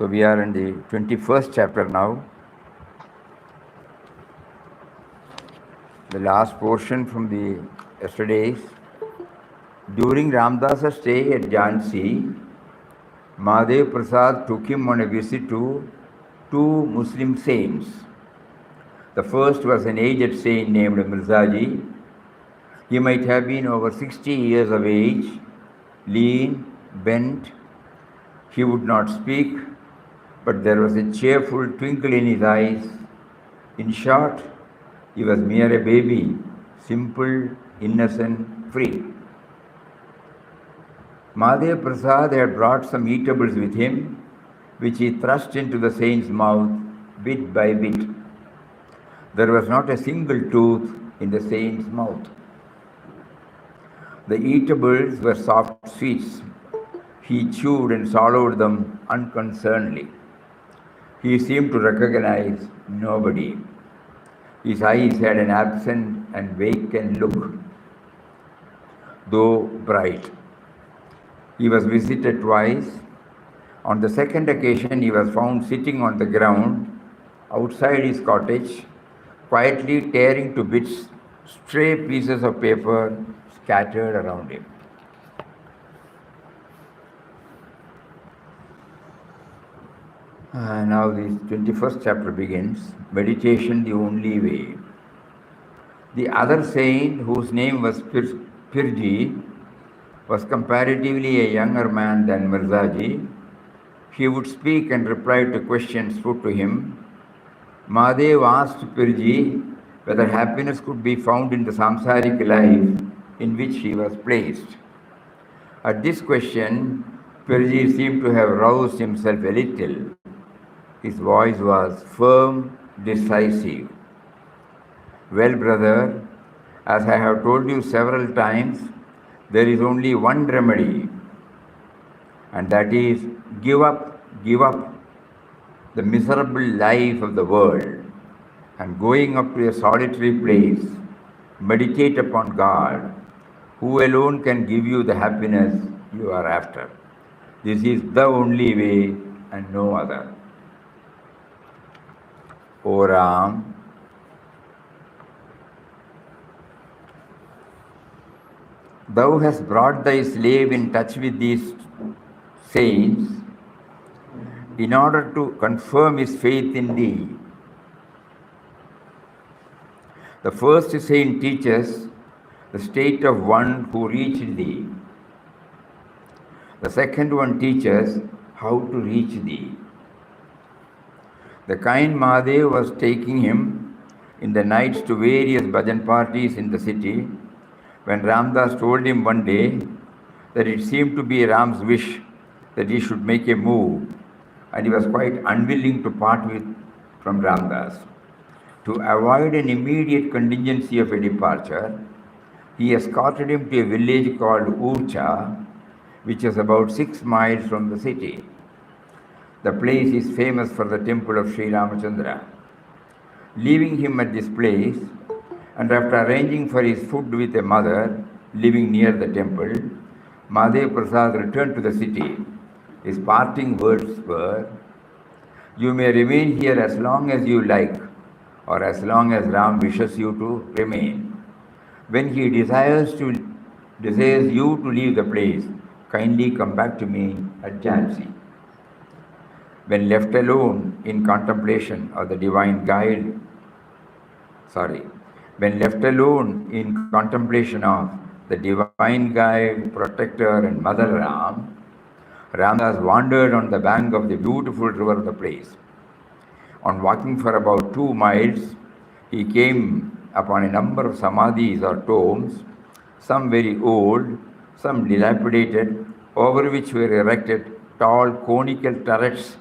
So we are in the 21st chapter now. The last portion from the yesterday's. During Ramdasa's stay at Jhansi, Mahadev Prasad took him on a visit to two Muslim saints. The first was an aged saint named Mirzaji. He might have been over 60 years of age, lean, bent. He would not speak, but there was a cheerful twinkle in his eyes. In short, he was mere a baby, simple, innocent, free. Mahadev Prasad had brought some eatables with him, which he thrust into the saint's mouth bit by bit. There was not a single tooth in the saint's mouth. The eatables were soft sweets. He chewed and swallowed them unconcernedly. He seemed to recognize nobody. His eyes had an absent and vacant look, though bright. He was visited twice. On the second occasion, he was found sitting on the ground outside his cottage, quietly tearing to bits stray pieces of paper scattered around him. Now this 21st chapter begins, Meditation the Only Way. The other saint, whose name was Pirji, was comparatively a younger man than Mirzaji. He would speak and reply to questions put to him. Mahadev asked Pirji whether happiness could be found in the samsaric life in which he was placed. At this question, Pirji seemed to have roused himself a little. His voice was firm, decisive. Well, brother, as I have told you several times, there is only one remedy, and that is give up the miserable life of the world, and going up to a solitary place, meditate upon God, who alone can give you the happiness you are after. This is the only way and no other. O Ram, thou hast brought thy slave in touch with these saints in order to confirm his faith in thee. The first saint teaches the state of one who reached thee. The second one teaches how to reach thee. The kind Mahadev was taking him in the nights to various bhajan parties in the city when Ramdas told him one day that it seemed to be Ram's wish that he should make a move, and he was quite unwilling to part from Ramdas. To avoid an immediate contingency of a departure, he escorted him to a village called Urcha, which is about 6 miles from the city. The place is famous for the temple of Sri Ramachandra. Leaving him at this place, and after arranging for his food with a mother living near the temple, Mahadev Prasad returned to the city. His parting words were, "You may remain here as long as you like, or as long as Ram wishes you to remain. When he desires you to leave the place, kindly come back to me at Jhansi." When left alone in contemplation of the divine guide, protector, and Mother Ram, Ramdas wandered on the bank of the beautiful river of the place. On walking for about 2 miles, he came upon a number of samadhis or tombs, some very old, some dilapidated, over which were erected tall conical turrets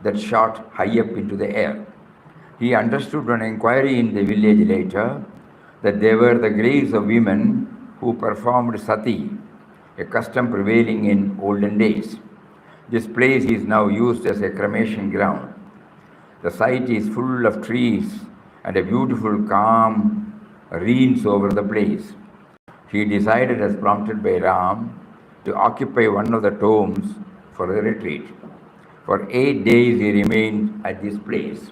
that shot high up into the air. He understood on inquiry in the village later that they were the graves of women who performed sati, a custom prevailing in olden days. This place is now used as a cremation ground. The site is full of trees and a beautiful calm reigns over the place. He decided, as prompted by Ram, to occupy one of the tombs for a retreat. For 8 days he remained at this place.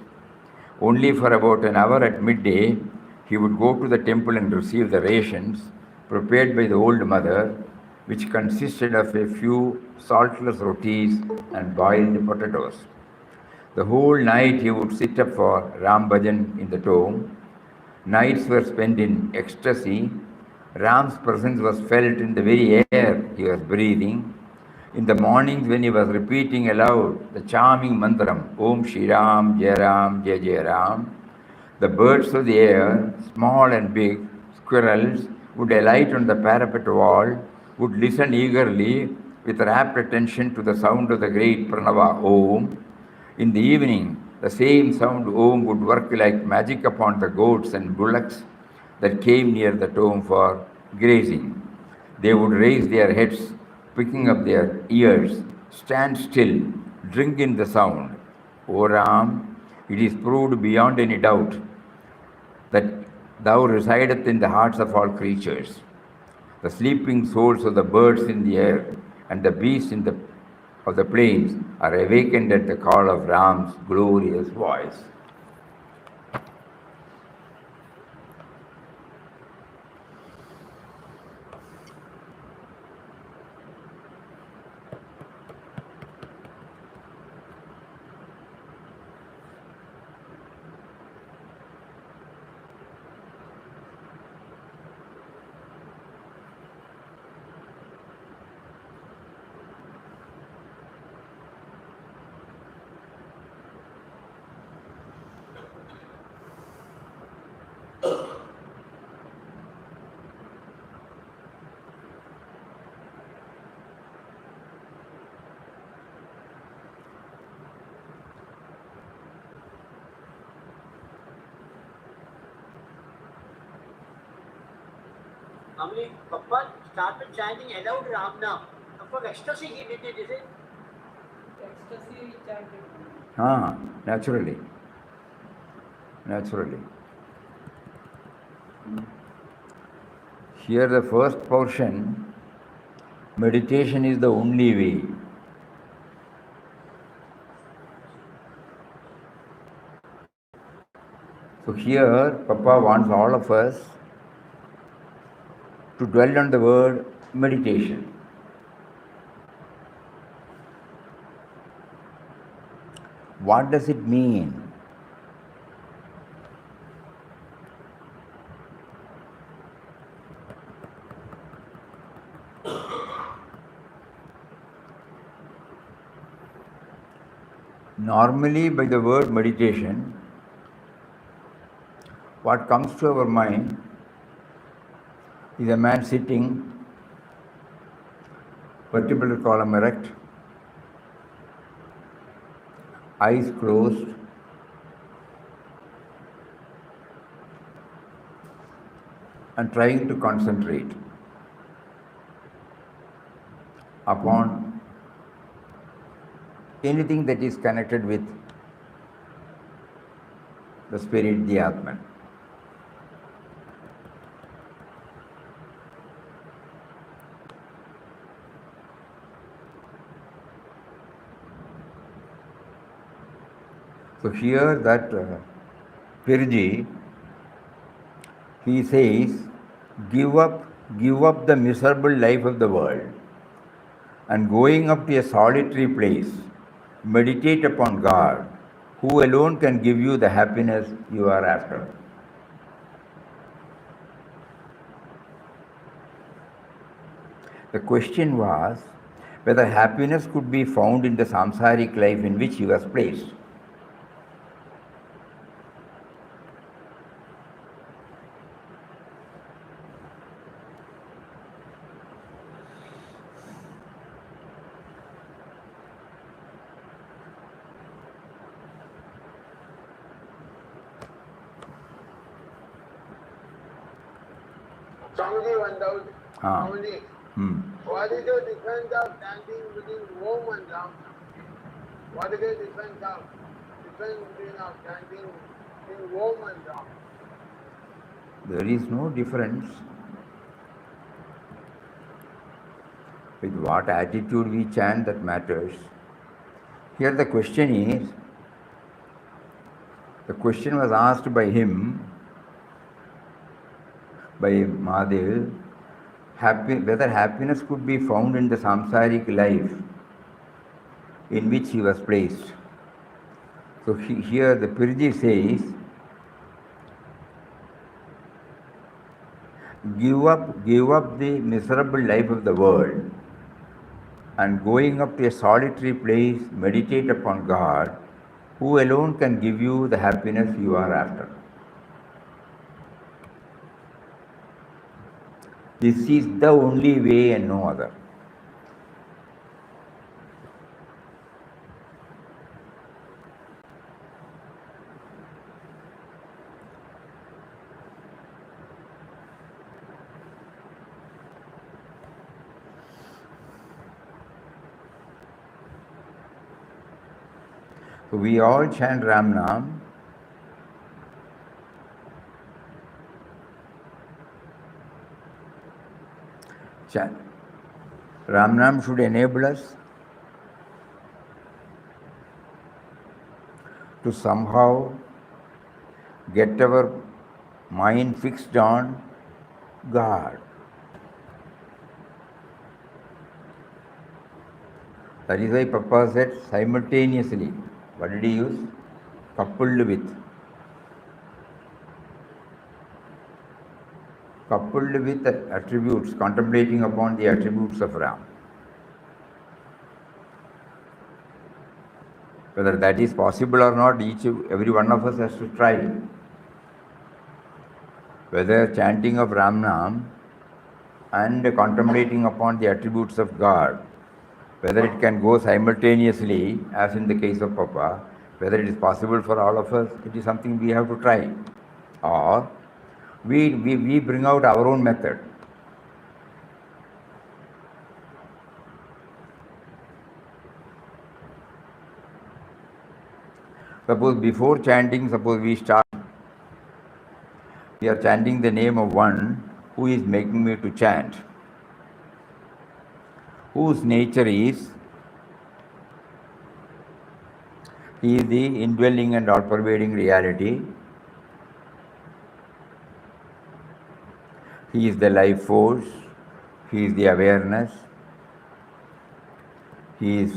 Only for about an hour at midday, he would go to the temple and receive the rations prepared by the old mother, which consisted of a few saltless rotis and boiled potatoes. The whole night he would sit up for Ram Bhajan in the tomb. Nights were spent in ecstasy. Ram's presence was felt in the very air he was breathing. In the mornings when he was repeating aloud the charming mantram, Om Shri Ram, Jai Ram, Jai Jai Ram, the birds of the air, small and big, squirrels, would alight on the parapet wall, would listen eagerly with rapt attention to the sound of the great Pranava Om. In the evening, the same sound Om would work like magic upon the goats and bullocks that came near the tomb for grazing. They would raise their heads, pricking up their ears, stand still, drink in the sound. O Ram, it is proved beyond any doubt that thou residest in the hearts of all creatures. The sleeping souls of the birds in the air and the beasts of the plains are awakened at the call of Ram's glorious voice. Papa started chanting aloud Ramnam. For ecstasy he did it, is it? Ecstasy he chanted. Naturally. Here the first portion, meditation is the only way. So here Papa wants all of us to dwell on the word meditation. What does it mean? Normally, by the word meditation, what comes to our mind is a man sitting, vertebral column erect, eyes closed, and trying to concentrate upon anything that is connected with the spirit, the Atman. So here that Pirji, he says, give up the miserable life of the world and going up to a solitary place, meditate upon God, who alone can give you the happiness you are after. The question was whether happiness could be found in the samsaric life in which he was placed. Swamiji went out. Swamiji, what is the difference of chanting between Om and Ram? What is the difference between chanting in Om and Ram? There is no difference. With what attitude we chant, that matters. Here the question was asked by him, by Mahadev, whether happiness could be found in the samsaric life in which he was placed. So here the Pirji says, give up the miserable life of the world and going up to a solitary place, meditate upon God, who alone can give you the happiness you are after. This is the only way and no other. So we all chant Ramnam. Ramnam should enable us to somehow get our mind fixed on God. That is why Papa said simultaneously. What did he use? Coupled with the attributes, contemplating upon the attributes of Ram. Whether that is possible or not, every one of us has to try. Whether chanting of Ramnam and contemplating upon the attributes of God, whether it can go simultaneously, as in the case of Papa, whether it is possible for all of us, it is something we have to try. Or we bring out our own method. Suppose before chanting, we are chanting the name of one who is making me to chant, whose nature is, he is the indwelling and all-pervading reality. He is the life force. He is the awareness. He is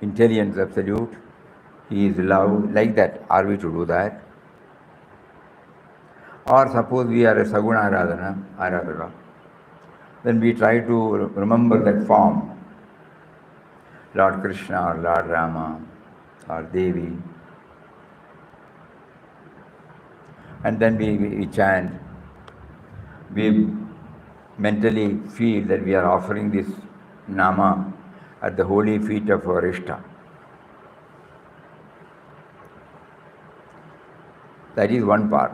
intelligence absolute. He is love. Like that, are we to do that? Or suppose we are a Saguna Aradhaka, then we try to remember that form, Lord Krishna or Lord Rama or Devi, and then we chant. We mentally feel that we are offering this nama at the holy feet of our Ishta. That is one part.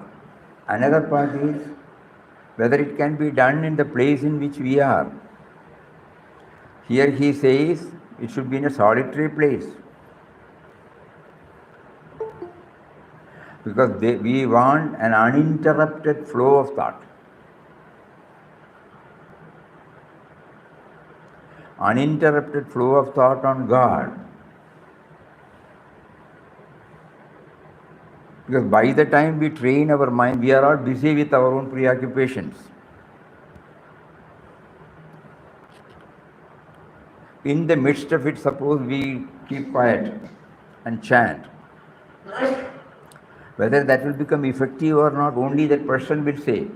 Another part is whether it can be done in the place in which we are. Here he says it should be in a solitary place. Because we want an uninterrupted flow of thought. Uninterrupted flow of thought on God. Because by the time we train our mind, we are all busy with our own preoccupations. In the midst of it, suppose we keep quiet and chant. Whether that will become effective or not, only that person will say.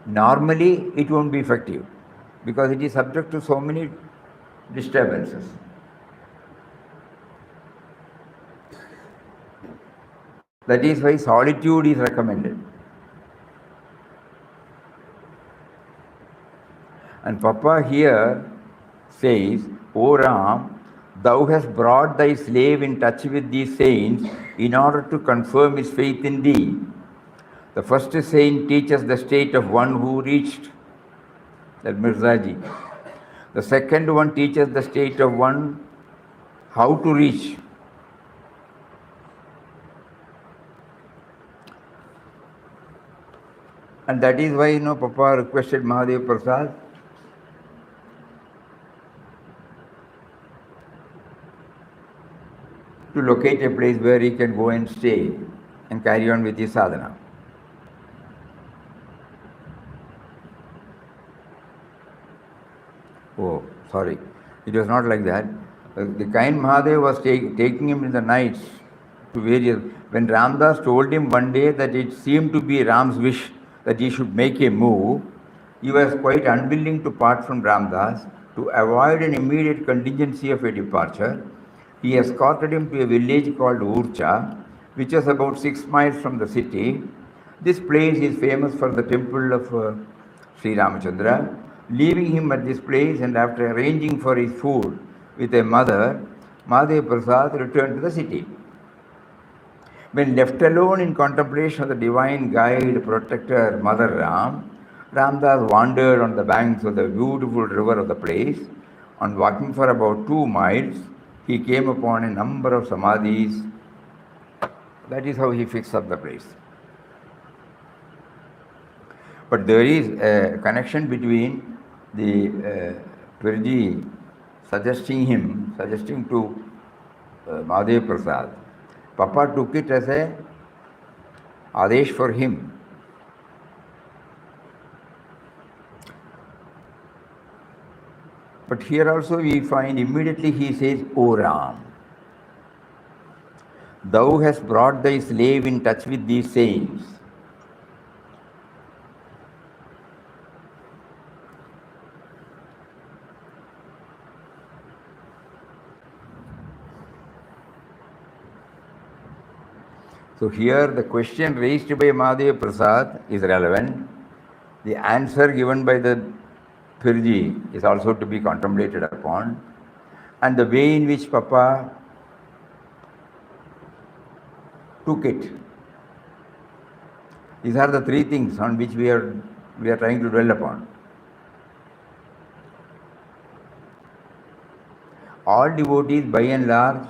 Normally, it won't be effective because it is subject to so many disturbances. That is why solitude is recommended. And Papa here says, O Ram, thou hast brought thy slave in touch with these saints in order to confirm his faith in thee. The first saint teaches the state of one who reached, that Mirzaji. The second one teaches the state of one how to reach. And that is why, Papa requested Mahadev Prasad to locate a place where he can go and stay and carry on with his sadhana. Oh, sorry. It was not like that. The kind Mahadev was taking him in the nights to various. When Ramdas told him one day that it seemed to be Ram's wish that he should make a move, he was quite unwilling to part from Ramdas. To avoid an immediate contingency of a departure, he escorted him to a village called Urcha, which was about 6 miles from the city. This place is famous for the temple of Sri Ramachandra. Leaving him at this place and after arranging for his food with a mother, Mahadev Prasad returned to the city. When left alone in contemplation of the divine guide, protector, Mother Ram, Ramdas wandered on the banks of the beautiful river of the place. On walking for about 2 miles, he came upon a number of samadhis. That is how he fixed up the place. But there is a connection between the Pirji suggesting to Mahadev Prasad. Papa took it as a adesh for him. But here also we find immediately he says, O Ram, thou hast brought thy slave in touch with these saints. So here the question raised by Mahadev Prasad is relevant. The answer given by the Pirji is also to be contemplated upon. And the way in which Papa took it. These are the 3 things on which we are trying to dwell upon. All devotees by and large,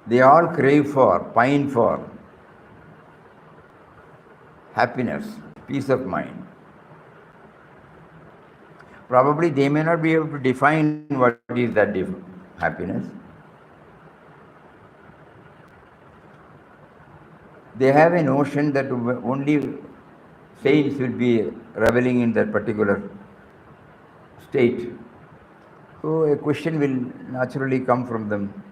they all crave for, pine for happiness, peace of mind. Probably they may not be able to define what is that happiness. They have a notion that only saints will be reveling in that particular state. So a question will naturally come from them.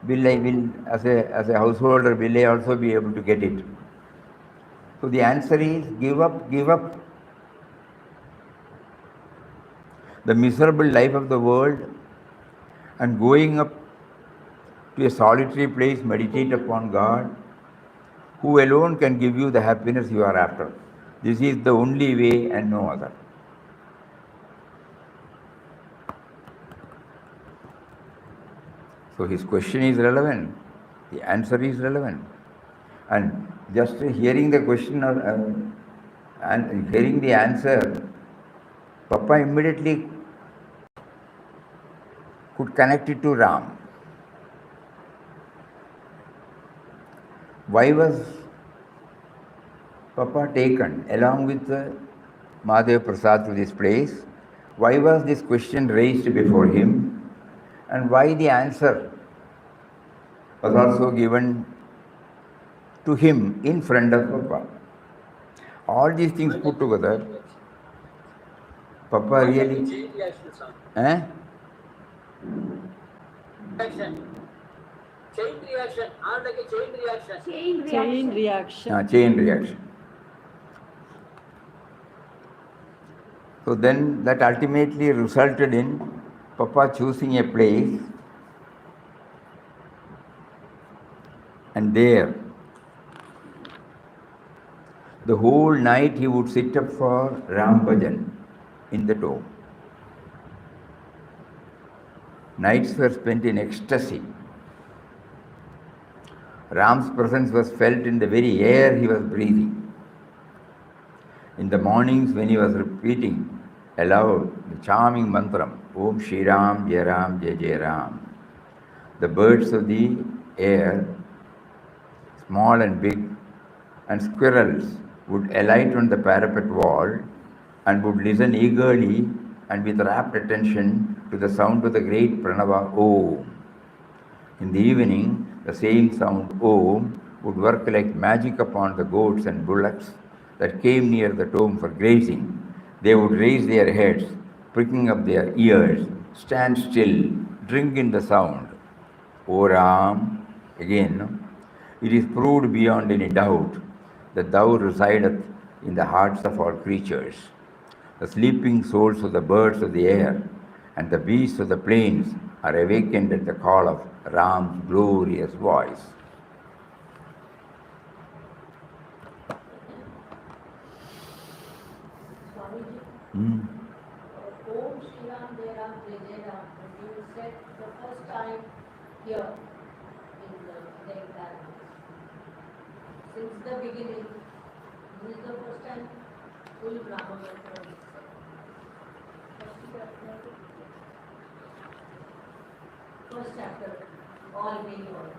As a householder, will I also be able to get it? So the answer is give up the miserable life of the world and going up to a solitary place, meditate upon God, who alone can give you the happiness you are after. This is the only way and no other. So his question is relevant, the answer is relevant. And just hearing the question and hearing the answer, Papa immediately could connect it to Ram. Why was Papa taken along with Mahadev Prasad to this place? Why was this question raised before him? And why the answer was also given to him in front of Papa? All these things put together, Papa really... Chain reaction, sir. Chain reaction. Or like a chain reaction. Chain reaction. Chain reaction. So then that ultimately resulted in Papa choosing a place, and there the whole night he would sit up for Ram Bhajan in the dome. Nights were spent in ecstasy. Ram's presence was felt in the very air he was breathing. In the mornings when he was repeating aloud the charming mantram, Om Shri Ram, Jai Ram, Jai Jai Ram, the birds of the air, small and big, and squirrels would alight on the parapet wall and would listen eagerly and with rapt attention to the sound of the great Pranava Om. In the evening, the same sound Om would work like magic upon the goats and bullocks that came near the tomb for grazing. They would raise their heads, pricking up their ears, stand still, drink in the sound. O Ram, again, it is proved beyond any doubt that thou resideth in the hearts of all creatures. The sleeping souls of the birds of the air and the beasts of the plains are awakened at the call of Ram's glorious voice. Swamiji, Hmm. Om Shri Ram Jai Ram Jai Jai Ram, you said the first time here in the entire since the beginning, this is the first time full Brahma mantra is said. First chapter, all being all.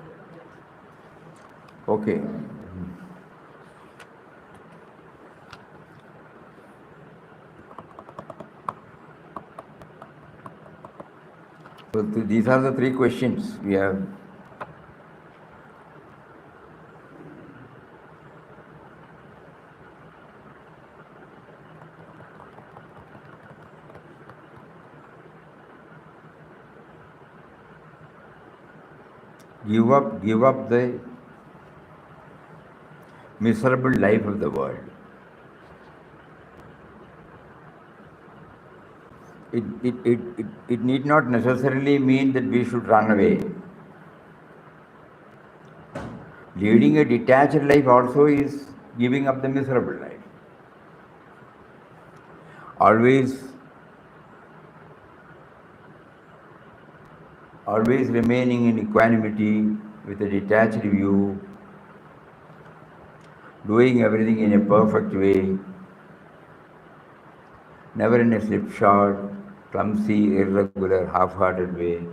Okay. So these are the three questions we have. Give up the miserable life of the world. It need not necessarily mean that we should run away. Leading a detached life also is giving up the miserable life. Always remaining in equanimity with a detached view, doing everything in a perfect way, never in a slipshod, clumsy, irregular, half-hearted way.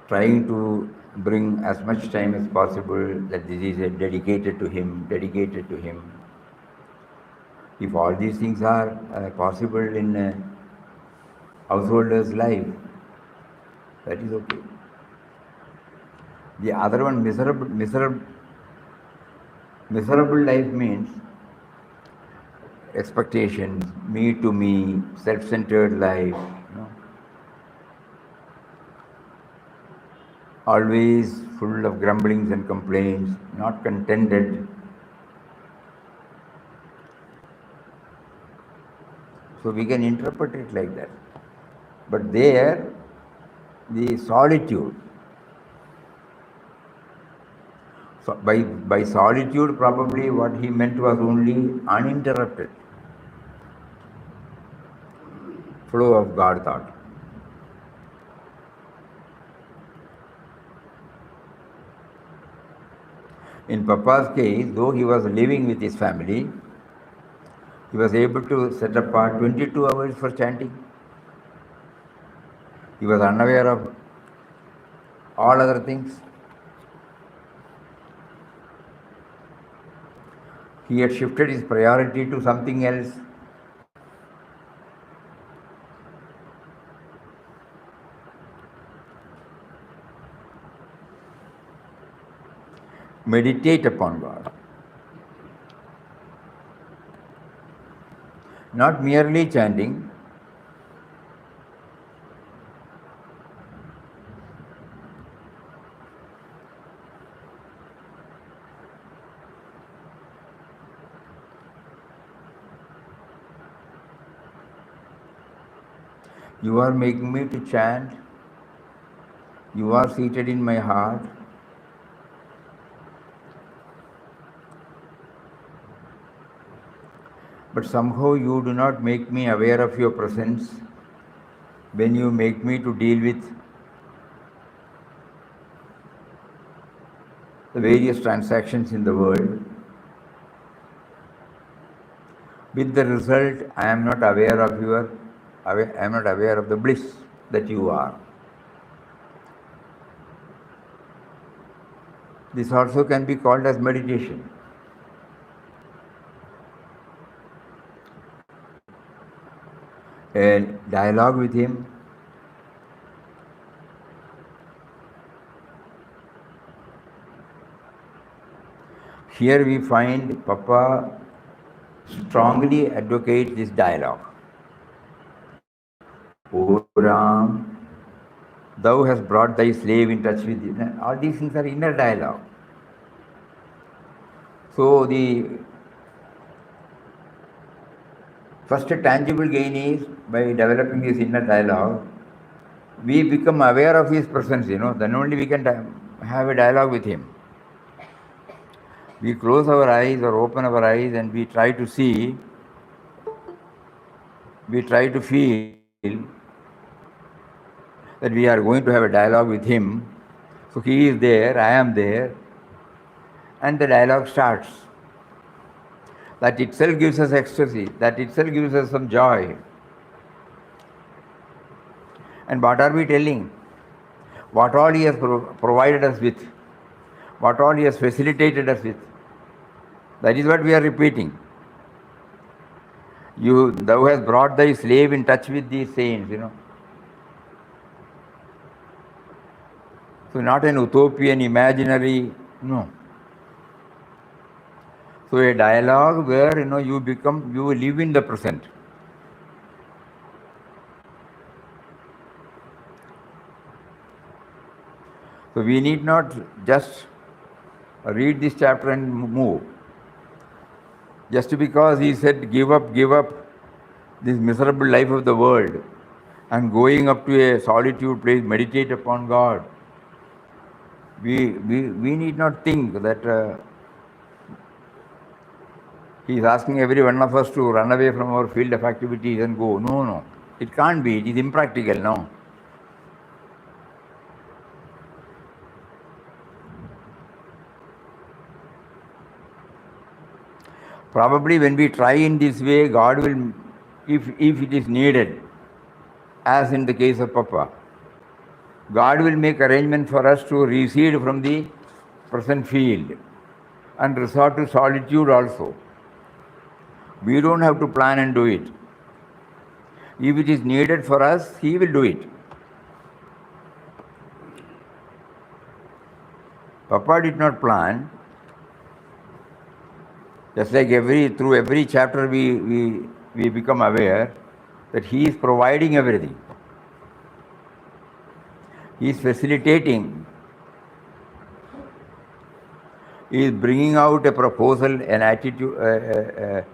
Trying to bring as much time as possible that this is dedicated to him. If all these things are possible in a householder's life, that is okay. The other one, miserable life means expectations, me to me, self-centered life, always full of grumblings and complaints, not contented. So we can interpret it like that. But there, the solitude, so by solitude probably what he meant was only uninterrupted flow of God thought. In Papa's case, though he was living with his family, he was able to set apart 22 hours for chanting. He was unaware of all other things. He had shifted his priority to something else. Meditate upon God. Not merely chanting, you are making me to chant, you are seated in my heart. But somehow you do not make me aware of your presence when you make me to deal with the various transactions in the world. With the result, I am not aware of the bliss that you are. This also can be called as meditation. a dialogue with him. Here we find Papa strongly advocates this dialogue. O Ram, thou hast brought thy slave in touch with thee. All these things are inner dialogue. So the first tangible gain is by developing this inner dialogue, we become aware of his presence, then only we can have a dialogue with him. We close our eyes or open our eyes and we try to see, we try to feel that we are going to have a dialogue with him. So he is there, I am there, and the dialogue starts. That itself gives us ecstasy, that itself gives us some joy. And what are we telling? What all he has provided us with, what all he has facilitated us with. That is what we are repeating. Thou hast brought thy slave in touch with these saints, So not an utopian, imaginary, no. So a dialogue where, you live in the present. So we need not just read this chapter and move. Just because he said, give up this miserable life of the world and going up to a solitude place, meditate upon God. We need not think that he is asking every one of us to run away from our field of activities and go. No. It can't be. It is impractical, no. Probably when we try in this way, God will, if it is needed, as in the case of Papa, God will make arrangement for us to recede from the present field and resort to solitude also. We don't have to plan and do it. If it is needed for us, he will do it. Papa did not plan. Just like through every chapter we become aware that he is providing everything. He is facilitating. He is bringing out a proposal, an attitude, a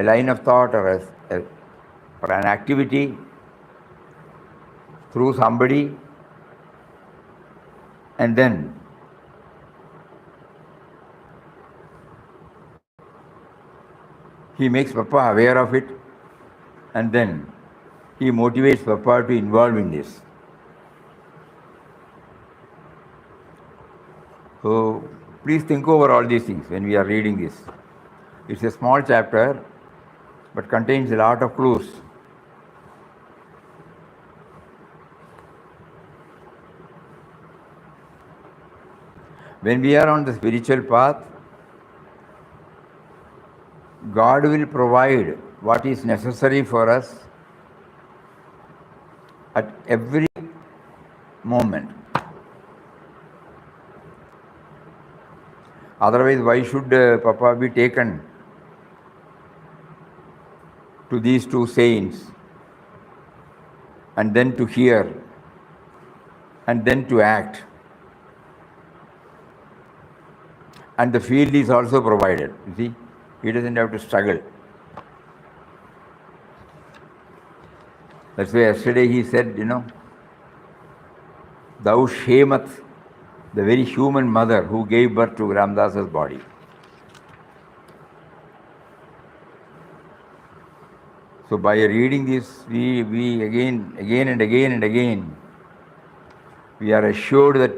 line of thought or an activity through somebody, and then he makes Papa aware of it, and then he motivates Papa to involve in this. So please think over all these things when we are reading this. It's a small chapter, but contains a lot of clues. When we are on the spiritual path, God will provide what is necessary for us at every moment. Otherwise, why should Papa be taken to these two saints and then to hear and then to act? And the field is also provided. You see, he doesn't have to struggle. That's why yesterday he said, thou shameth, the very human mother who gave birth to Ramdas's body. So by reading this, we again and again, we are assured that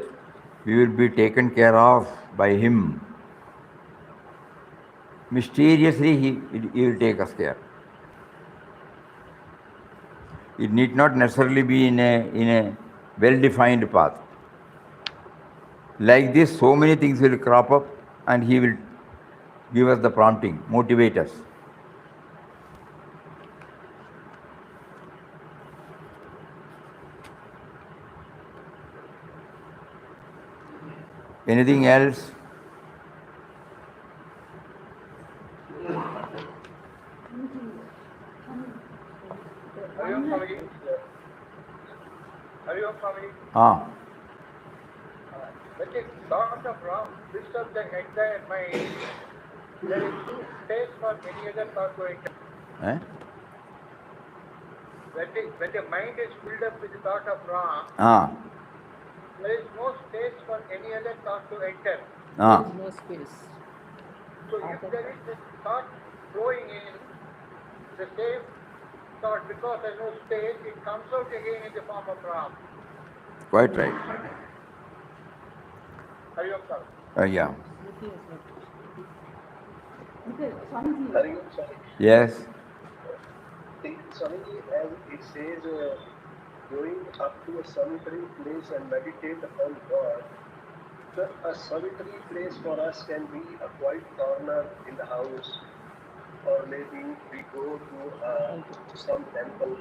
we will be taken care of by him. Mysteriously, he will take us care. It need not necessarily be in a well-defined path. Like this, so many things will crop up and he will give us the prompting, motivate us. Anything else? Ah. When the thought of wrong disturbs the entire mind, there is no space for any other thought to enter. Eh? When the mind is filled up with the thought of wrong, Ah. there is no space for any other thought to enter. Ah. There is no space. So if there is this thought flowing in, the same thought, because there is no space, it comes out again in the form of wrong. Quite right. Are you up, Yeah. Okay, Swamiji. Are you sorry? Yes. Swamiji, as it says, going up to a solitary place and meditate upon God, so a solitary place for us can be a quiet corner in the house, or maybe we go to some temple.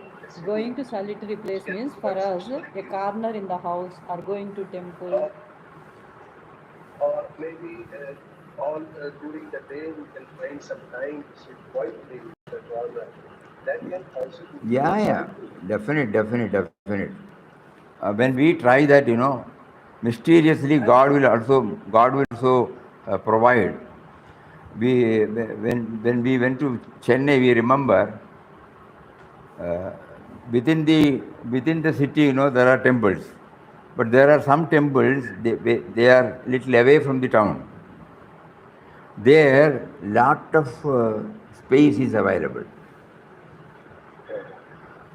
Going to solitary place means for us a corner in the house or going to temple. Or maybe all during the day we can find some time to sit quietly in the corner. That can also be. Yeah. Definite. When we try that, mysteriously God will also provide. When we went to Chennai, we remember within the city, there are temples, but there are some temples they are little away from the town. There, lot of space is available.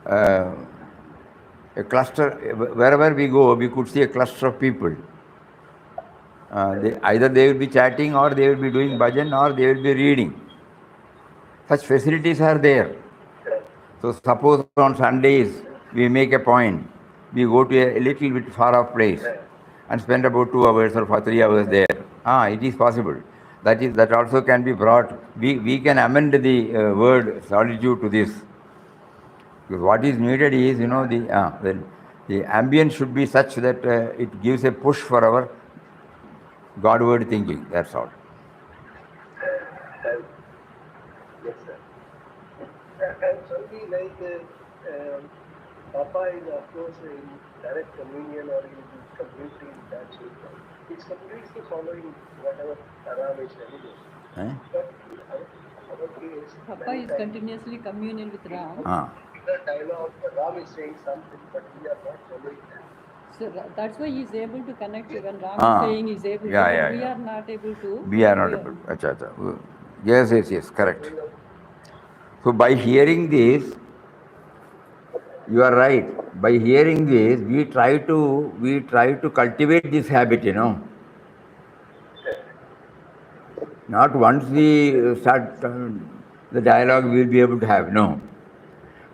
A cluster, wherever we go, we could see a cluster of people. Either they will be chatting, or they will be doing bhajan, or they will be reading. Such facilities are there. So suppose on Sundays we make a point, we go to a little bit far off place and spend about 2 hours or 3 hours there. It is possible. That also can be brought. We can amend the word solitude to this. Because what is needed is, the ambience should be such that it gives a push for our Godward thinking. That's all. Yes, sir. And certainly, like Papa is, of course, in direct communion or in completely detached. He's completely following whatever Ram is telling us. But in our case, Papa is continuously communion with Ram. The dialogue, Ram is saying something, but we are not following that. So that's why he is able to connect when Ram is saying he is able to, but we are not able to. We are not able. Acha. Yes, correct. So by hearing this, you are right. By hearing this, we try to cultivate this habit, Not once we start the dialogue, we will be able to have. No.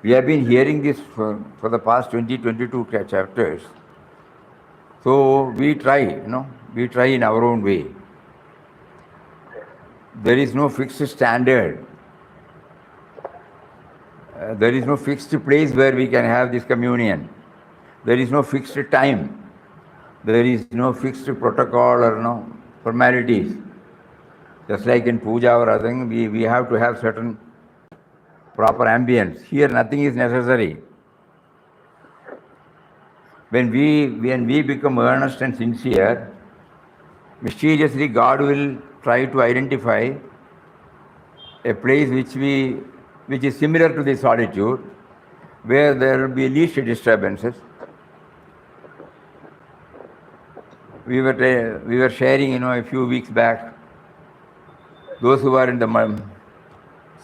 We have been hearing this for the past 22 chapters. So we try, we try in our own way. There is no fixed standard. There is no fixed place where we can have this communion. There is no fixed time. There is no fixed protocol or formalities. Just like in puja or other thing, we have to have certain proper ambience. Here nothing is necessary. When we become earnest and sincere, mysteriously God will try to identify a place which is similar to the solitude, where there will be least disturbances. We were sharing, a few weeks back, those who are in the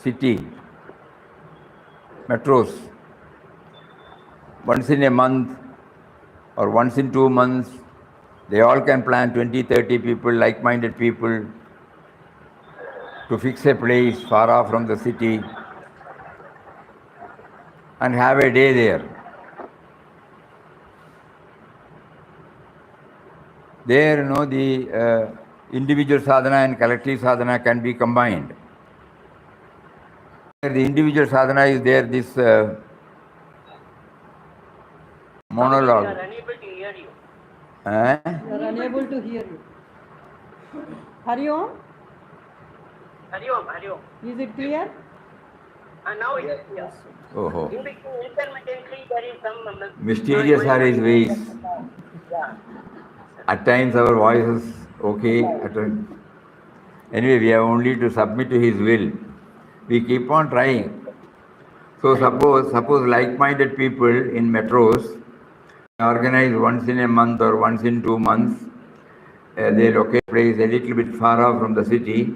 city, metros, once in a month or once in 2 months, they all can plan 20, 30 people, like-minded people, to fix a place far off from the city and have a day there. There, the individual sadhana and collective sadhana can be combined. The individual sadhana is there, this monologue. We are unable to hear you. We are unable to hear you. Hari Om? Hari Om, Hari Om. Is it clear? And now it is clear. Oh, In between, intermittently, there is some mysterious are his ways. Yeah. At times our voice is okay. Anyway, we have only to submit to his will. We keep on trying. So suppose like-minded people in metros organize once in a month or once in 2 months. They locate a place a little bit far off from the city,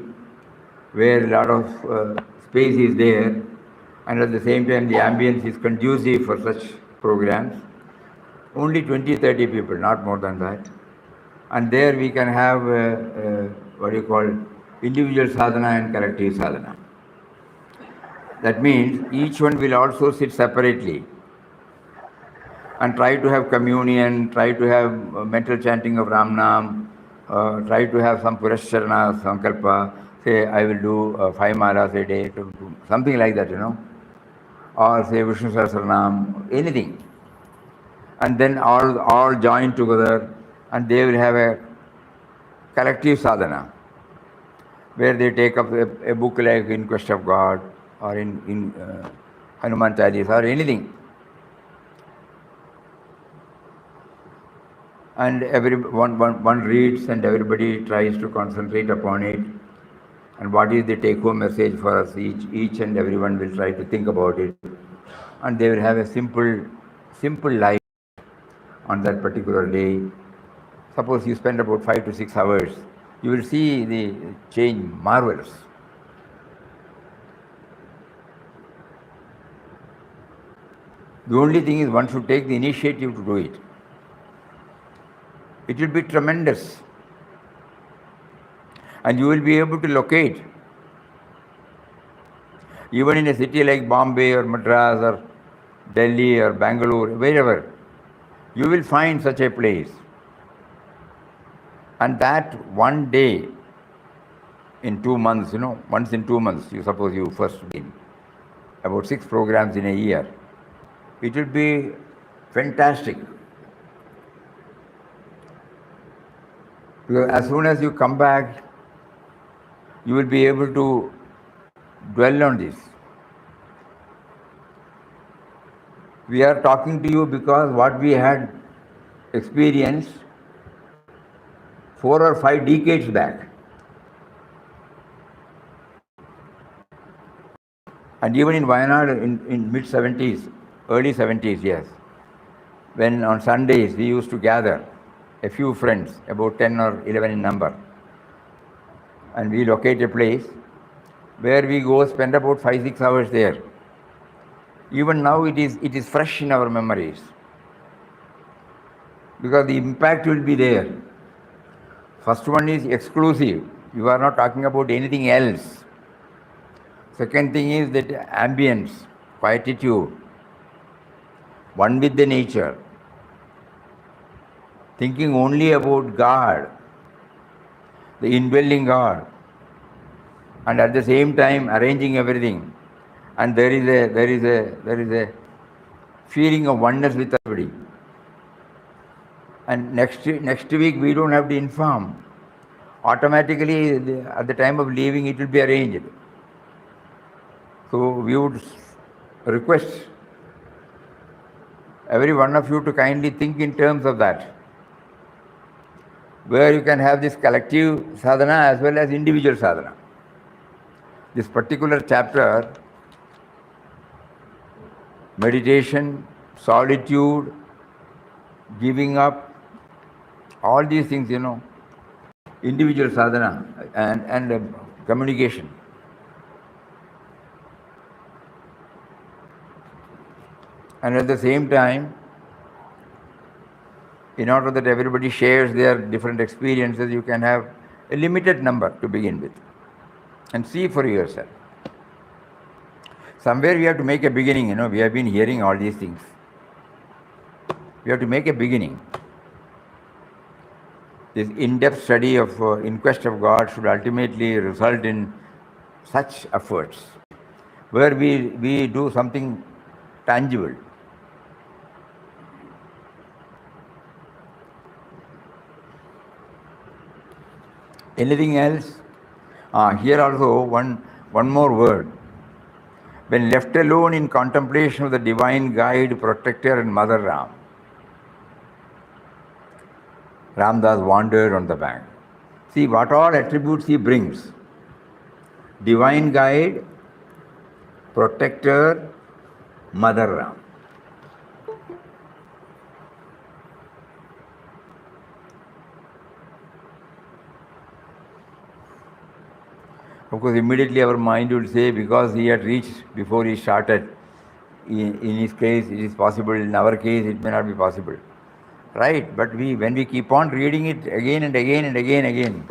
where a lot of space is there, and at the same time the ambience is conducive for such programs. Only 20-30 people, not more than that. And there we can have what you call individual sadhana and collective sadhana. That means each one will also sit separately and try to have communion, try to have mental chanting of Ramnam, try to have some Purasharana, Sankalpa, say I will do 5 malas a day, something like that, or say Vishnu Sahasranam, anything. And then all join together and they will have a collective sadhana, where they take up a book like In Quest of God or in Hanuman Chalis or anything. And one reads and everybody tries to concentrate upon it. And what is the take-home message for us? Each and everyone will try to think about it. And they will have a simple life on that particular day. Suppose you spend about 5 to 6 hours, you will see the change marvelous. The only thing is one should take the initiative to do it. It will be tremendous. And you will be able to locate, even in a city like Bombay or Madras or Delhi or Bangalore, wherever, you will find such a place. And that one day in 2 months, once in 2 months, you suppose you first begin, about 6 programs in a year, it will be fantastic. Because as soon as you come back, you will be able to dwell on this. We are talking to you because what we had experienced 4 or 5 decades back. And even in Wayanad in mid-70s, early 70s, yes, when on Sundays we used to gather a few friends, about 10 or 11 in number, and we locate a place where we go spend about 5-6 hours there. Even now it is fresh in our memories, because the impact will be there. First one is exclusive. You are not talking about anything else. Second thing is that ambience, quietude, one with the nature, thinking only about God, the indwelling God, and at the same time arranging everything. And there is a feeling of oneness with everybody. And next week we don't have to inform. Automatically at the time of leaving it will be arranged. So we would request every one of you to kindly think in terms of that, where you can have this collective sadhana as well as individual sadhana. This particular chapter, meditation, solitude, giving up, all these things, individual sadhana and communication. And at the same time, in order that everybody shares their different experiences, you can have a limited number to begin with and see for yourself. Somewhere we have to make a beginning, we have been hearing all these things. We have to make a beginning. This in-depth study of In Quest of God should ultimately result in such efforts, where we do something tangible. Anything else? Here also one more word. When left alone in contemplation of the divine guide, protector and Mother Ram, Ramdas wandered on the bank. See what all attributes he brings. Divine guide, protector, Mother Ram. Of course, immediately our mind would say, because he had reached before he started, in his case it is possible, in our case it may not be possible. Right, but when we keep on reading it again and again and again,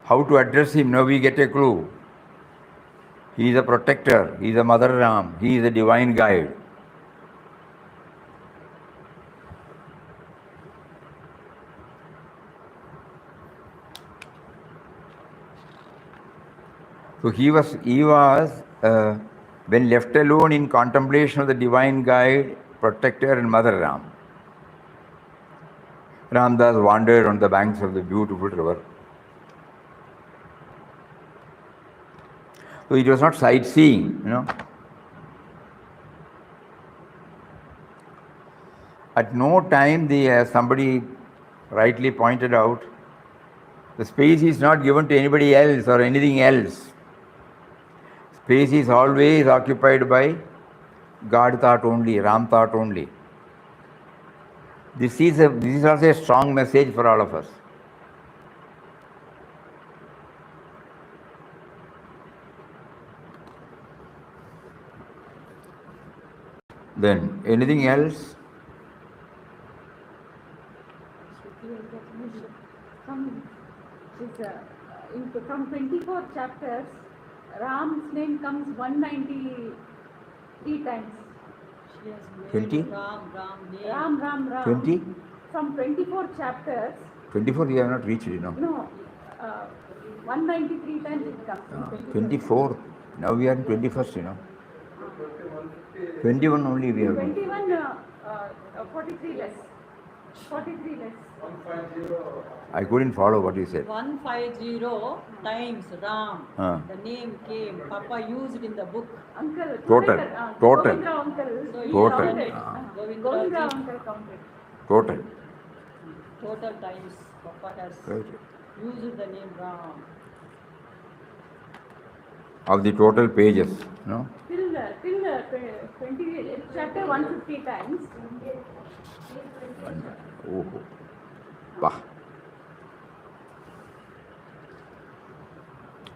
how to address him, now we get a clue. He is a protector, he is a Mother Ram, he is a divine guide. So he was when left alone in contemplation of the divine guide, protector and Mother Ram, Ramdas wandered on the banks of the beautiful river. So it was not sightseeing, At no time, somebody rightly pointed out, the space is not given to anybody else or anything else. Space is always occupied by God thought only, Ram thought only. This is also a strong message for all of us. Then, anything else? From 24 chapters, Ram's name comes 193 times. 20? Ram. 20? From 24 chapters. 24 we have not reached, No, 193 times it comes. 24. Now we are in 21st, 21 only we have. 21, 43 less. 43 less. 150. I couldn't follow what you said. 150 times Ram. The name came. Papa used in the book. Uncle. Total. Govindra uncle. So he Total. counted. Govindra uncle counted. Total. Total times Papa has used the name Ram. Of the total pages, Till 20, chapter 150 times. Oh, bah.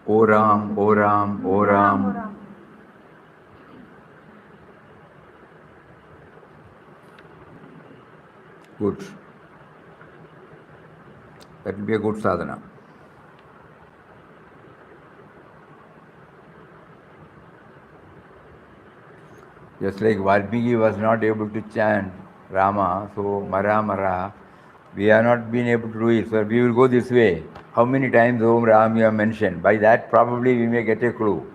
O Ram, O Ram, O Ram. Good. That will be a good sadhana. Just like Valmiki was not able to chant Rama, so Mara Mara, we have not been able to do it. So we will go this way. How many times Om Ram you have mentioned? By that probably we may get a clue.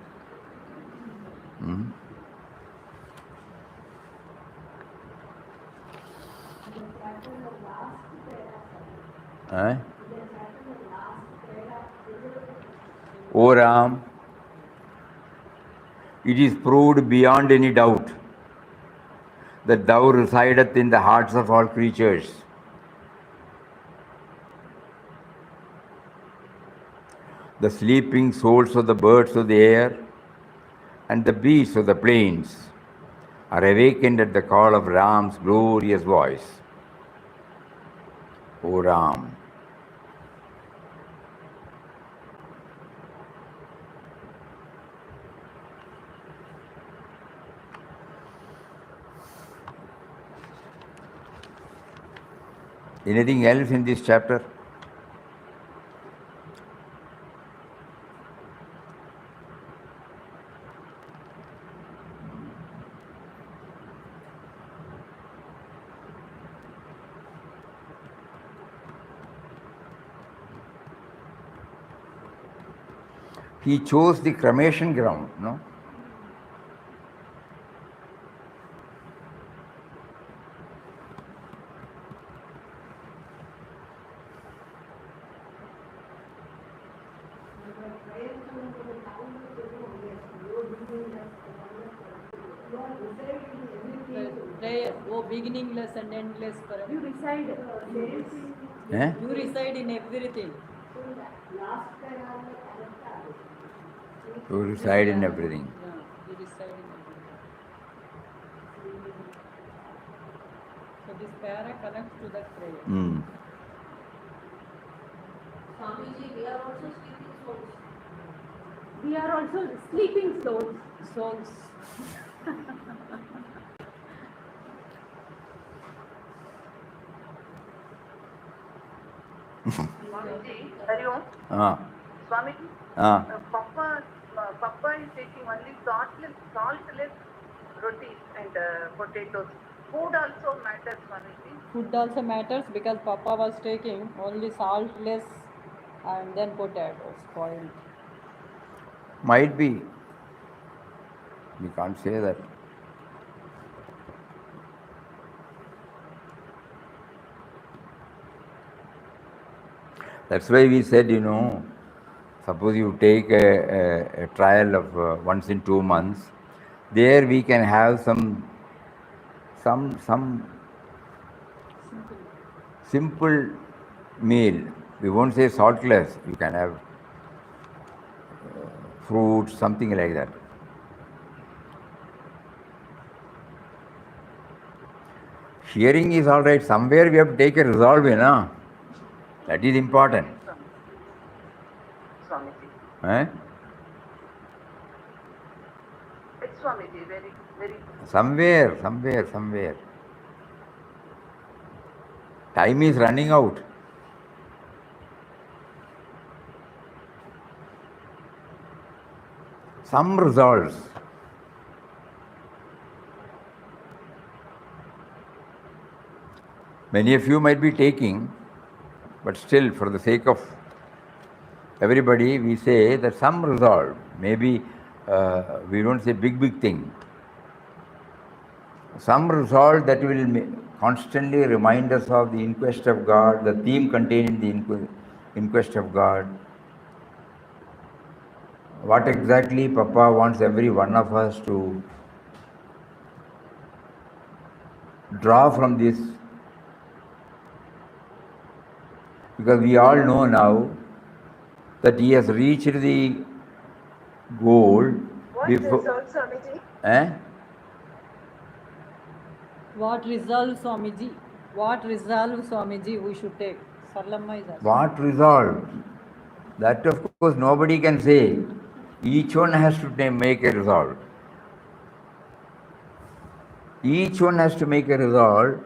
O Ram, it is proved beyond any doubt that thou resideth in the hearts of all creatures. The sleeping souls of the birds of the air and the beasts of the plains are awakened at the call of Ram's glorious voice. O Ram. Anything else in this chapter? He chose the cremation ground, no? Prayer, oh beginningless and endless forever. You reside. Eh? You reside in everything. You reside in everything. Yeah, you reside in everything. So this para connects to that prayer. Swamiji, we are also sleeping souls. We are also sleeping souls. Souls. Swamiji, Hari Om. Swamiji, Papa is taking only saltless rotis and potatoes. Food also matters, Swamiji. Food also matters because Papa was taking only saltless and then potatoes boiled. Might be. We can't say that. That's why we said, suppose you take a trial of once in 2 months, there we can have some simple meal. We won't say saltless. You can have fruits, something like that. Hearing is all right. Somewhere we have to take a resolve, That is important. Swamiji. Eh? It's Swamiji, very, very. Somewhere. Time is running out. Some resolves. Many of you might be taking, but still, for the sake of everybody, we say that some resolve. Maybe we don't say big thing. Some resolve that will constantly remind us of the inquest of God, the theme contained in the inquest of God. What exactly Papa wants every one of us to draw from this. Because we all know now that he has reached the goal. What results, Swamiji? What resolve, Swamiji? What resolve, Swamiji, we should take? Sarlamma is asking. What resolve? That of course nobody can say. Each one has to make a resolve. Each one has to make a resolve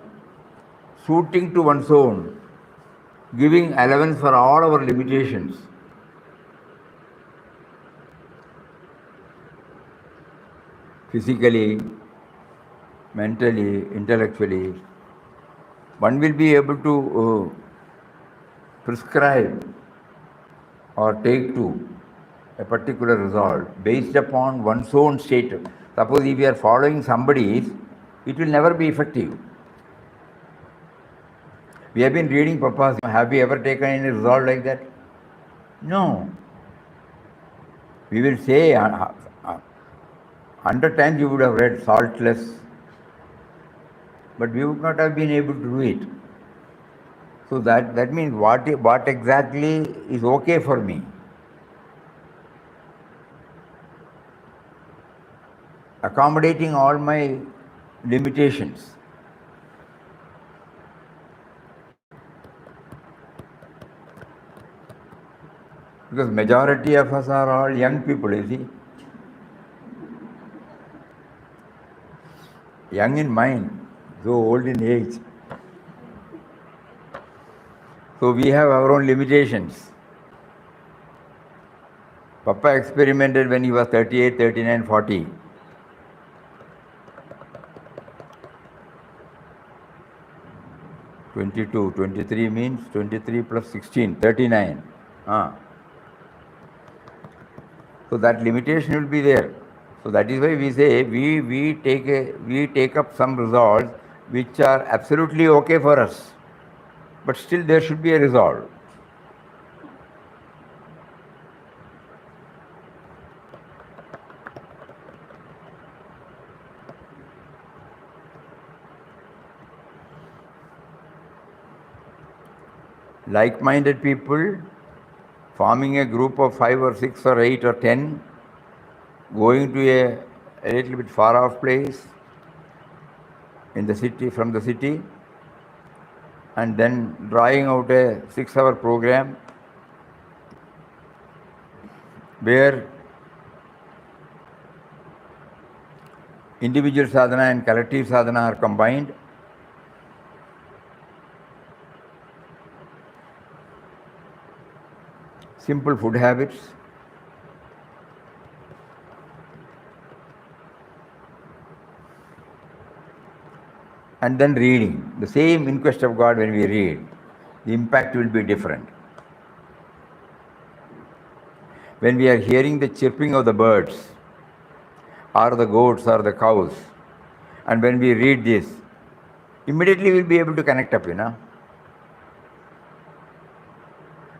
suiting to one's own, giving allowance for all our limitations. Physically, mentally, intellectually, one will be able to prescribe or take to a particular resolve based upon one's own state. Suppose if you are following somebody's, it will never be effective. We have been reading Papa's. Have you ever taken any resolve like that? No. We will say 100 times you would have read saltless, but we would not have been able to do it. So that means what exactly is okay for me. Accommodating all my limitations. Because majority of us are all young people, you see. Young in mind, so old in age. So we have our own limitations. Papa experimented when he was 38, 39, 40. (22, 23 means 23 plus 16, 39. So that limitation will be there. So that is why we say we take up some resolves which are absolutely okay for us, but still there should be a resolve. like-minded people, forming a group of 5 or 6 or 8 or 10, going to a little bit far off place in the city, from the city, and then drawing out a 6-hour program where individual sadhana and collective sadhana are combined. Simple food habits, and then reading. The same In Quest of God, when we read, the impact will be different. When we are hearing the chirping of the birds, or the goats or the cows, and when we read this, immediately we'll be able to connect up,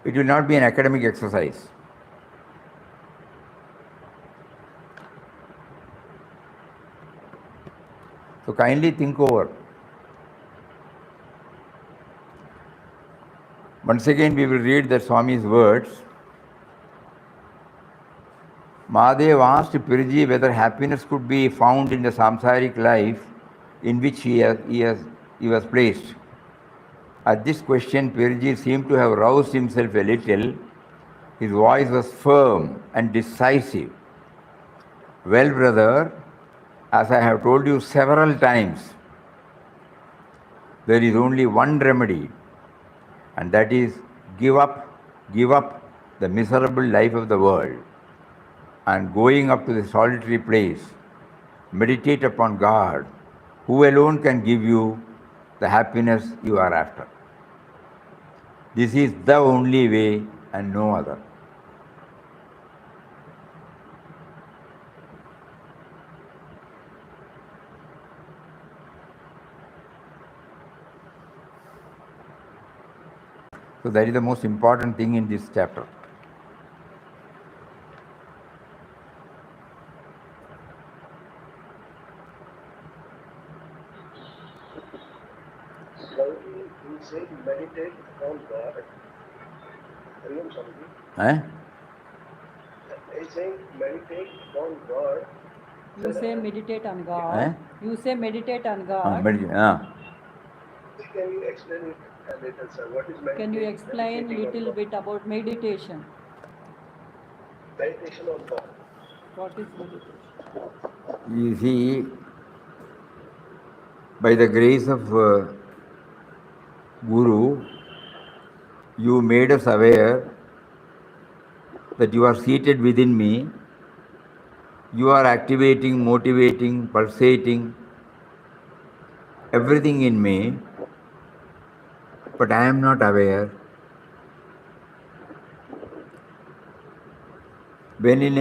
It will not be an academic exercise. So kindly think over. Once again we will read the Swami's words. Mahadev asked Pirji whether happiness could be found in the samsaric life in which he was placed. At this question, Pirji seemed to have roused himself a little. His voice was firm and decisive. Well, brother, as I have told you several times, there is only one remedy, and that is give up the miserable life of the world, and going up to the solitary place, meditate upon God, who alone can give you the happiness you are after. This is the only way and no other. So that is the most important thing in this chapter. He said meditate on God. He's saying meditate on God. You say meditate on God. You say meditate on God. Can you explain it a little, sir? What is meditation? Can you explain a little bit about meditation? Meditation on God. What is meditation? You see, by the grace of Guru, you made us aware that you are seated within me. You are activating, motivating, pulsating, everything in me, but I am not aware. When in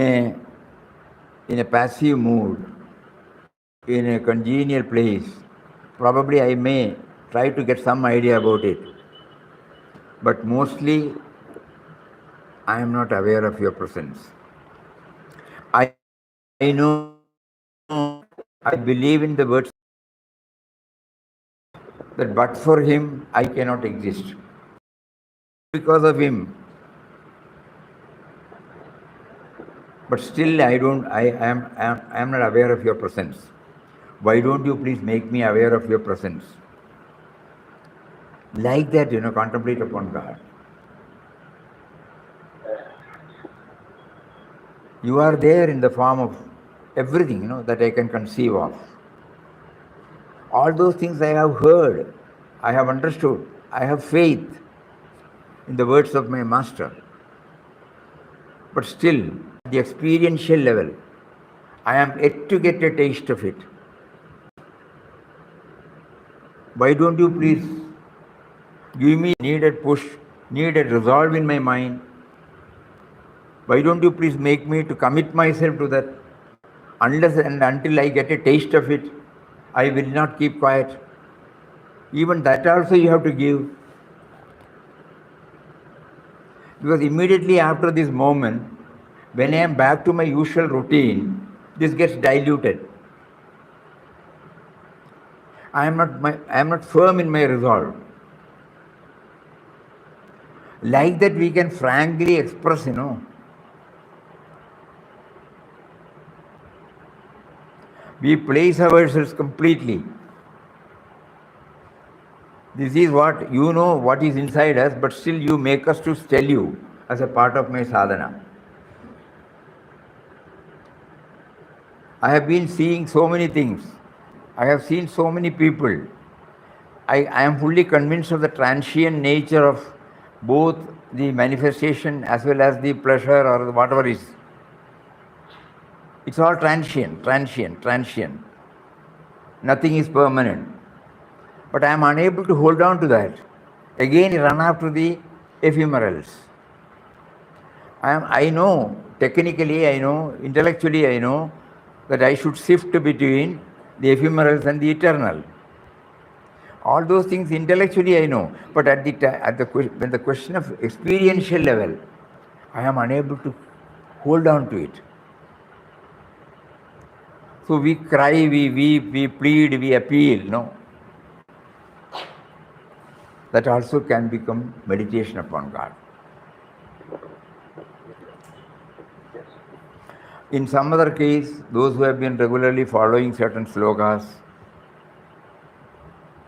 a passive mood, in a congenial place, probably I may try to get some idea about it, but mostly I am not aware of your presence. I know, I believe in the words that but for him I cannot exist. Because of him, but still I am not aware of your presence. Why don't you please make me aware of your presence? Like that, contemplate upon God. You are there in the form of everything, that I can conceive of. All those things I have heard, I have understood, I have faith in the words of my master. But still, at the experiential level, I am yet to get a taste of it. Why don't you please give me needed push, needed resolve in my mind? Why don't you please make me to commit myself to that? Unless and until I get a taste of it, I will not keep quiet. Even that also you have to give. Because immediately after this moment, when I am back to my usual routine, this gets diluted. I am not firm in my resolve. Like that we can frankly express, We place ourselves completely. This is what what is inside us, but still you make us to tell you as a part of my sadhana. I have been seeing so many things. I have seen so many people. I am fully convinced of the transient nature of both the manifestation as well as the pleasure or whatever is. It's all transient. Nothing is permanent. But I am unable to hold on to that. Again, run after the ephemerals. I know, technically I know, intellectually I know that I should shift between the ephemerals and the eternal. All those things intellectually I know, but when the question of experiential level, I am unable to hold on to it. So we cry, we weep, we plead, we appeal, That also can become meditation upon God. In some other case, those who have been regularly following certain slokas,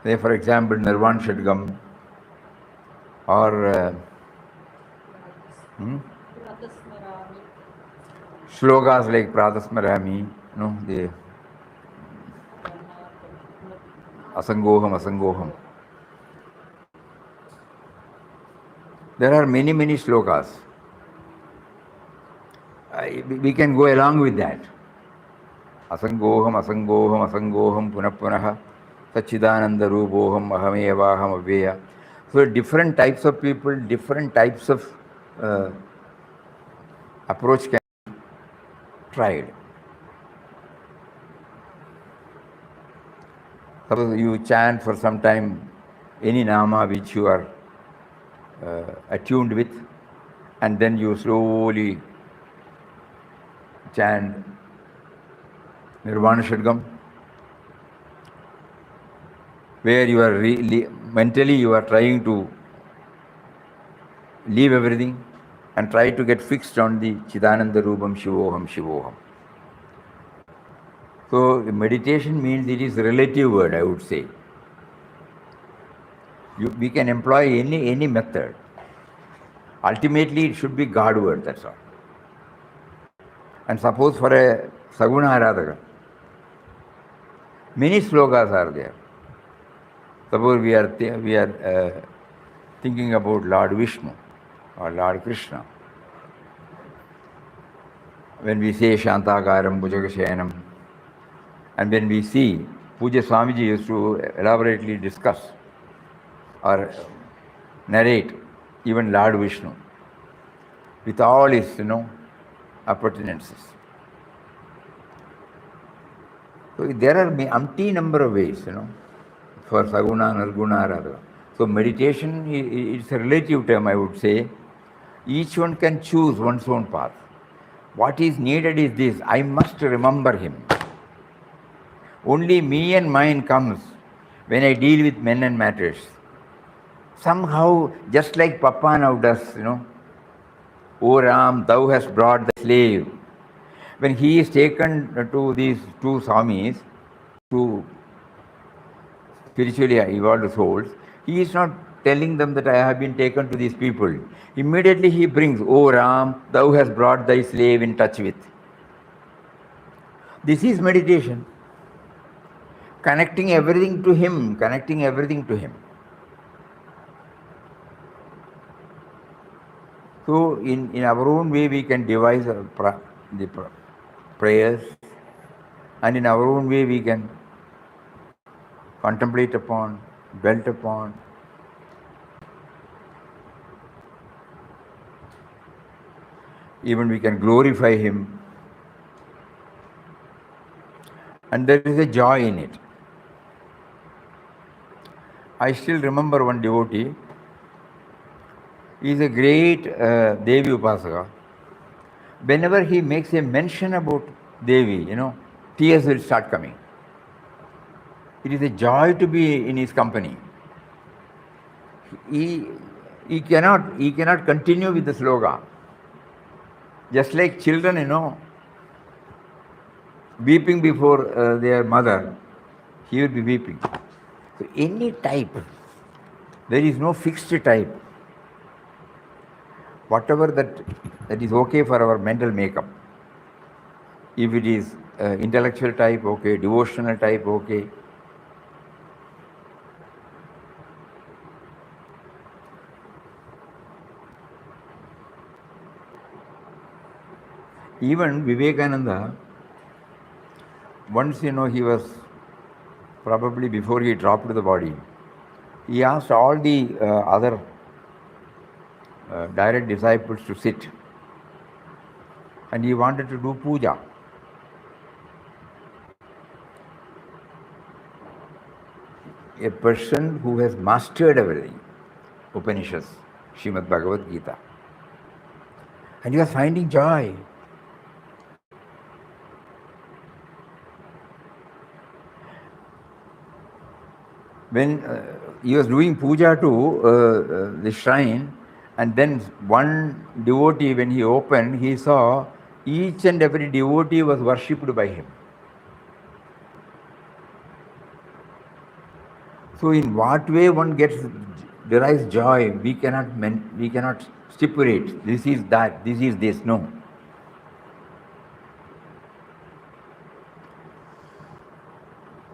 say for example Nirvan Shadgam or slokas like Pradasmarami, the Asangoham. There are many slokas. We can go along with that. Asangoham, Punaha, Sachidananda Rupoham, Ahamevaham Aveya. So different types of people, different types of approach can be tried. Suppose you chant for some time any nama which you are attuned with, and then you slowly chant Nirvana Shadgam, where you are mentally you are trying to leave everything and try to get fixed on the Chidananda Rupam Shivoham. So meditation means it is a relative word, I would say. We can employ any method. Ultimately, it should be God word, that's all. And suppose for a Saguna Aradhaka, many slokas are there. Suppose we are thinking about Lord Vishnu or Lord Krishna. When we say Shantakaram Bhujagashayanam, and when we see, Puja Swamiji used to elaborately discuss or narrate even Lord Vishnu with all his, appurtenances. So there are umpteen number of ways, for Saguna, Nirguna, Radha. So meditation is a relative term, I would say. Each one can choose one's own path. What is needed is this: I must remember him. Only me and mine comes when I deal with men and matters. Somehow, just like Papa now does, O Ram, thou hast brought the slave. When he is taken to these two Swamis, to spiritually evolved souls, he is not telling them that I have been taken to these people. Immediately he brings, O Ram, thou hast brought thy slave in touch with. This is meditation. Connecting everything to him. So in our own way we can devise the prayers, and in our own way we can contemplate upon, dwelt upon. Even we can glorify him. And there is a joy in it. I still remember one devotee. He is a great Devi Upasaka. Whenever he makes a mention about Devi, tears will start coming. It is a joy to be in his company. He he cannot continue with the sloga. Just like children, weeping before their mother, he will be weeping. So any type, there is no fixed type. Whatever that is okay for our mental makeup. If it is intellectual type, okay. Devotional type, okay. Even Vivekananda, once he was probably before he dropped the body, he asked all the other direct disciples to sit, and he wanted to do puja. A person who has mastered everything, Upanishads, Srimad Bhagavad Gita, and he was finding joy. When he was doing puja to the shrine, and then one devotee, when he opened, he saw each and every devotee was worshipped by him. So in what way one derives joy, we cannot stipulate, this is that, this is this, no.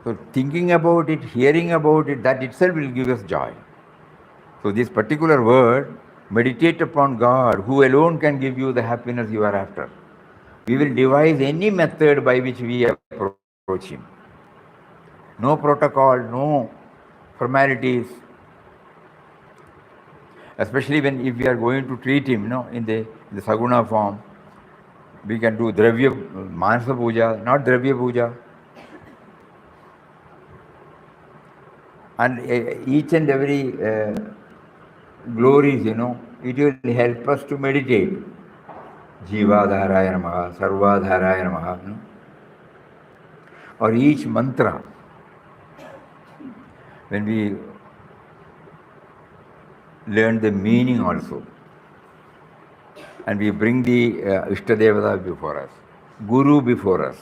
So thinking about it, hearing about it, that itself will give us joy. So this particular word, meditate upon God, who alone can give you the happiness you are after. We will devise any method by which we approach him. No protocol, no formalities. Especially if we are going to treat him, in the Saguna form, we can do Dravya, Manasa Puja, not Dravya Puja. And each and every glories, it will help us to meditate. Jivadharaya Namaha, Sarvadharaya Namaha. Or each mantra, when we learn the meaning also, and we bring the Ishtadevata before us, Guru before us.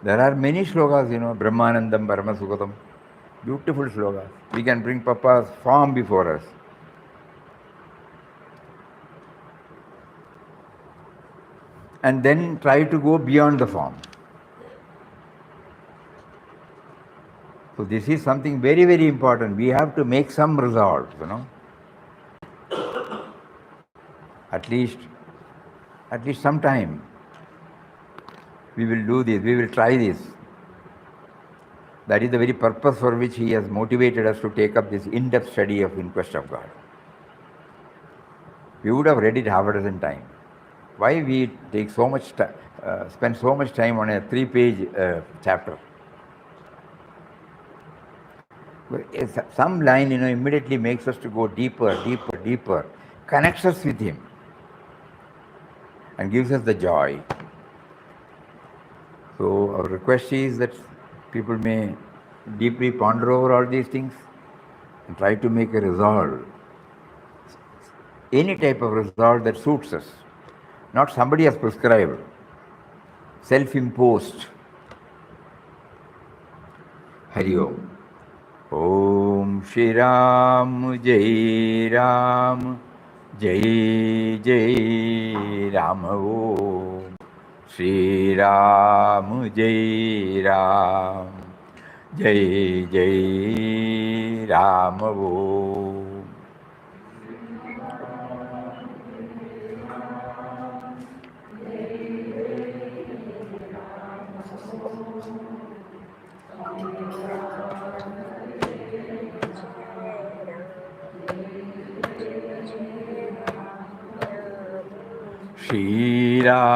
There are many slokas, Brahmanandam, Paramasukhatam, beautiful slokas. We can bring Papa's form before us. And then try to go beyond the form. So this is something very, very important. We have to make some resolve, At least some time. We will do this, we will try this. That is the very purpose for which he has motivated us to take up this in-depth study of In Quest of God. We would have read it half a dozen times. Why we take so much spend so much time on a 3-page chapter? Some line, immediately makes us to go deeper, deeper, deeper, connects us with him, and gives us the joy. So our request is that people may deeply ponder over all these things and try to make a resolve, any type of resolve that suits us, not somebody has prescribed, self-imposed. Hari Om. Om Shri Ram Jai Ram Jai Jai Ram Om Shri Ram Jai Ram Jai Jai Ram Om. Shri Ram